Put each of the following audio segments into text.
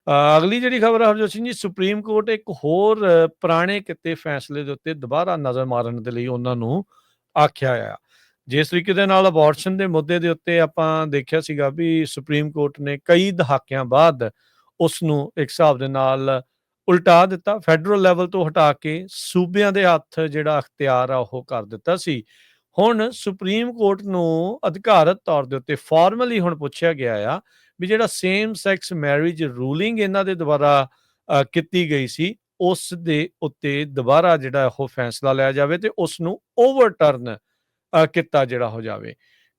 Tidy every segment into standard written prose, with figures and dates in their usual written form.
ਅਗਲੀ ਜਿਹੜੀ ਖਬਰ ਹੈ ਹਰਜੋਤ ਸਿੰਘ ਜੀ, ਸੁਪਰੀਮ ਕੋਰਟ ਇੱਕ ਹੋਰ ਪੁਰਾਣੇ ਕੀਤੇ ਫੈਸਲੇ ਦੇ ਉੱਤੇ ਦੁਬਾਰਾ ਨਜ਼ਰ ਮਾਰਨ ਦੇ ਲਈ ਉਹਨਾਂ ਨੂੰ ਆਖਿਆ ਆ। ਜਿਸ ਤਰੀਕੇ ਦੇ ਨਾਲ ਅਬੋਰਸ਼ਨ ਦੇ ਮੁੱਦੇ ਦੇ ਉੱਤੇ ਆਪਾਂ ਦੇਖਿਆ ਸੀਗਾ ਵੀ ਸੁਪਰੀਮ ਕੋਰਟ ਨੇ ਕਈ ਦਹਾਕਿਆਂ ਬਾਅਦ ਉਸ ਨੂੰ ਇੱਕ ਹਿਸਾਬ ਦੇ ਨਾਲ ਉਲਟਾ ਦਿੱਤਾ, ਫੈਡਰਲ ਲੈਵਲ ਤੋਂ ਹਟਾ ਕੇ ਸੂਬਿਆਂ ਦੇ ਹੱਥ ਜਿਹੜਾ ਅਖਤਿਆਰ ਆ ਉਹ ਕਰ ਦਿੱਤਾ ਸੀ। ਹੁਣ ਸੁਪਰੀਮ ਕੋਰਟ ਨੂੰ ਅਧਿਕਾਰਤ ਤੌਰ ਦੇ ਉੱਤੇ ਫਾਰਮਲੀ ਹੁਣ ਪੁੱਛਿਆ ਗਿਆ ਆ ਵੀ ਜਿਹੜਾ ਸੇਮ ਸੈਕਸ ਮੈਰਿਜ ਰੂਲਿੰਗ ਇਹਨਾਂ ਦੇ ਦੁਆਰਾ ਕੀਤੀ ਗਈ ਸੀ, ਉਸ ਦੇ ਉੱਤੇ ਦੁਬਾਰਾ ਜਿਹੜਾ ਉਹ ਫੈਸਲਾ ਲਿਆ ਜਾਵੇ ਤੇ ਉਸ ਨੂੰ ਓਵਰਟਰਨ ਕੀਤਾ ਜਿਹੜਾ ਹੋ ਜਾਵੇ।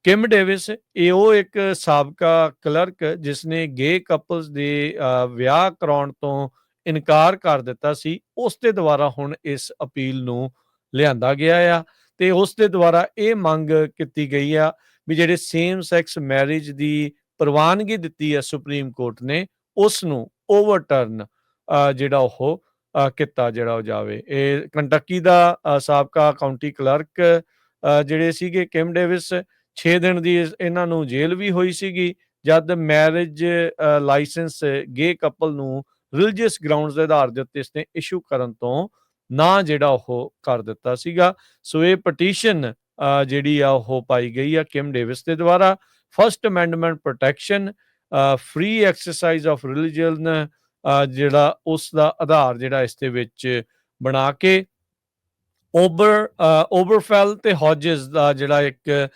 ਕਿਮ ਡੇਵਿਸ ਇਹ ਉਹ ਇੱਕ ਸਾਬਕਾ ਕਲਰਕ ਜਿਸਨੇ ਗੇ ਕਪਲਸ ਦੇ ਵਿਆਹ ਕਰਾਉਣ ਤੋਂ ਇਨਕਾਰ ਕਰ ਦਿੱਤਾ ਸੀ, ਉਸ ਦੇ ਦੁਆਰਾ ਹੁਣ ਇਸ ਅਪੀਲ ਨੂੰ ਲਿਆਂਦਾ ਗਿਆ ਆ ਤੇ ਉਸ ਦੇ ਦੁਆਰਾ ਇਹ ਮੰਗ ਕੀਤੀ ਗਈ ਆ ਵੀ ਜਿਹੜੇ ਸੇਮ ਸੈਕਸ ਮੈਰਿਜ ਦੀ ਪ੍ਰਵਾਨਗੀ ਦਿੱਤੀ ਹੈ ਸੁਪਰੀਮ ਕੋਰਟ ਨੇ, ਉਸ ਨੂੰ ਓਵਰਟਰਨ ਜਿਹੜਾ ਉਹ ਕੀਤਾ ਜਿਹੜਾ ਹੋ ਜਾਵੇ। ਇਹ ਕੰਟਕੀ ਦਾ ਸਾਬਕਾ ਕਾਉਂਟੀ ਕਲਰਕ ਜਿਹੜੇ ਸੀਗੇ ਕਿਮ ਡੇਵਿਸ, 6 ਦਿਨ ਦੀ ਇਹਨਾਂ ਨੂੰ ਜੇਲ੍ਹ ਵੀ ਹੋਈ ਸੀਗੀ ਜਦ ਮੈਰਿਜ ਲਾਇਸੈਂਸ ਗੇ ਕਪਲ ਨੂੰ ਰਿਲੀਜੀਅਸ ਗਰਾਊਂਡਸ ਦੇ ਆਧਾਰ ਦੇ ਉੱਤੇ ਇਸਨੇ ਇਸ਼ੂ ਕਰਨ ਤੋਂ ਨਾ ਜਿਹੜਾ ਉਹ ਕਰ ਦਿੱਤਾ ਸੀਗਾ। ਸੋ ਇਹ ਪਟੀਸ਼ਨ ਜਿਹੜੀ ਆ ਉਹ ਪਾਈ ਗਈ ਆ ਕਿਮ ਡੇਵਿਸ ਦੇ ਦੁਆਰਾ। First amendment protection, free exercise of religion ਜਿਹੜਾ ਉਸ ਦਾ ਆਧਾਰ ਜਿਹੜਾ ਇਸ ਦੇ ਵਿੱਚ ਬਣਾ ਕੇ ਓਬਰਫੈਲ ਤੇ ਹੌਜਸ ਦਾ ਜਿਹੜਾ ਇੱਕ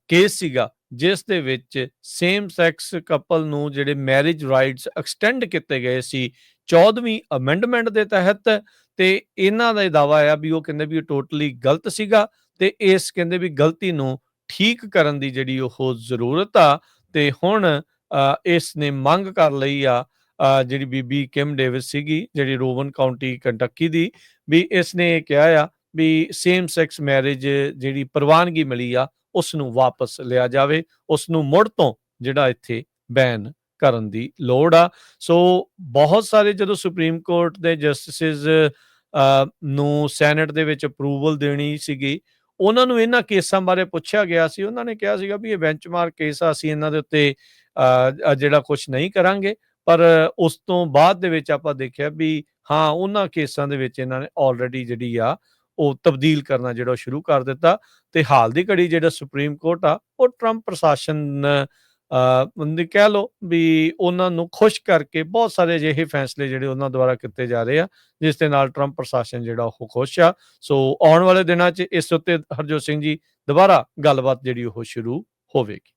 ਕੇਸ ਸੀਗਾ ਜਿਸ ਦੇ ਵਿੱਚ ਸੇਮ ਸੈਕਸ ਕਪਲ ਨੂੰ ਜਿਹੜੇ ਮੈਰਿਜ ਰਾਈਟਸ ਐਕਸਟੈਂਡ ਕੀਤੇ ਗਏ ਸੀ 14ਵੀਂ ਅਮੈਂਡਮੈਂਟ ਦੇ ਤਹਿਤ, ਤੇ ਇਹਨਾਂ ਦਾ ਦਾਅਵਾ ਆ ਵੀ ਉਹ ਕਹਿੰਦੇ ਵੀ ਉਹ ਟੋਟਲੀ ਗਲਤ ਸੀਗਾ ਤੇ ਇਸ ਕਹਿੰਦੇ ਵੀ ਗਲਤੀ ਨੂੰ ਠੀਕ ਕਰਨ ਦੀ ਜਿਹੜੀ ਉਹ ਜ਼ਰੂਰਤ ਆ। ਤੇ ਹੁਣ ਇਸ ਨੇ ਮੰਗ ਕਰ ਲਈ ਆ ਜਿਹੜੀ ਬੀਬੀ ਕਿਮ ਡੇਵਿਸ ਸੀਗੀ ਜਿਹੜੀ ਰੋਵਨ ਕਾਉਂਟੀ ਕੰਟਕੀ ਦੀ, ਵੀ ਇਸ ਨੇ ਕਿਹਾ ਆ ਵੀ ਸੇਮ ਸੈਕਸ ਮੈਰਿਜ ਜਿਹੜੀ ਪ੍ਰਵਾਨਗੀ ਮਿਲੀ ਆ ਉਸ ਨੂੰ ਵਾਪਸ ਲਿਆ ਜਾਵੇ, ਉਸ ਨੂੰ ਮੁੜ ਤੋਂ ਜਿਹੜਾ ਇੱਥੇ ਬੈਨ ਕਰਨ ਦੀ ਲੋੜ ਆ। ਸੋ ਬਹੁਤ ਸਾਰੇ ਜਦੋਂ ਸੁਪਰੀਮ ਕੋਰਟ ਦੇ ਜਸਟਿਸਿਸ ਨੂੰ ਸੈਨੇਟ ਦੇ ਵਿੱਚ ਅਪਰੂਵਲ ਦੇਣੀ ਸੀਗੀ, ਉਹਨਾਂ ਨੂੰ ਇਹਨਾਂ ਕੇਸਾਂ ਬਾਰੇ ਪੁੱਛਿਆ ਗਿਆ ਸੀ। ਉਹਨਾਂ ਨੇ ਕਿਹਾ ਸੀਗਾ ਵੀ ਇਹ ਬੈਂਚਮਾਰਕ ਕੇਸ ਆ, ਅਸੀਂ ਇਹਨਾਂ ਦੇ ਉੱਤੇ ਜਿਹੜਾ ਕੁਛ ਨਹੀਂ ਕਰਾਂਗੇ। ਪਰ ਉਸ ਤੋਂ ਬਾਅਦ ਦੇ ਵਿੱਚ ਆਪਾਂ ਦੇਖਿਆ ਵੀ ਹਾਂ ਉਹਨਾਂ ਕੇਸਾਂ ਦੇ ਵਿੱਚ ਇਹਨਾਂ ਨੇ ਆਲਰੇਡੀ ਜਿਹੜੀ ਆ ਉਹ ਤਬਦੀਲ ਕਰਨਾ ਜਿਹੜਾ ਸ਼ੁਰੂ ਕਰ ਦਿੱਤਾ। ਤੇ ਹਾਲ ਦੀ ਘੜੀ ਜਿਹੜਾ ਸੁਪਰੀਮ ਕੋਰਟ ਆ ਉਹ ਟਰੰਪ ਪ੍ਰਸ਼ਾਸਨ ਕਹਿ ਲਓ ਵੀ ਉਹਨਾਂ ਨੂੰ ਖੁਸ਼ ਕਰਕੇ ਬਹੁਤ ਸਾਰੇ ਅਜਿਹੇ ਫੈਸਲੇ ਜਿਹੜੇ ਉਹਨਾਂ ਦੁਆਰਾ ਕੀਤੇ ਜਾ ਰਹੇ ਆ ਜਿਸ ਦੇ ਨਾਲ ਟਰੰਪ ਪ੍ਰਸ਼ਾਸਨ ਜਿਹੜਾ ਉਹ ਖੁਸ਼ ਆ। ਸੋ ਆਉਣ ਵਾਲੇ ਦਿਨਾਂ 'ਚ ਇਸ ਉੱਤੇ ਹਰਜੋਤ ਸਿੰਘ ਜੀ ਦੁਬਾਰਾ ਗੱਲਬਾਤ ਜਿਹੜੀ ਉਹ ਸ਼ੁਰੂ ਹੋਵੇਗੀ।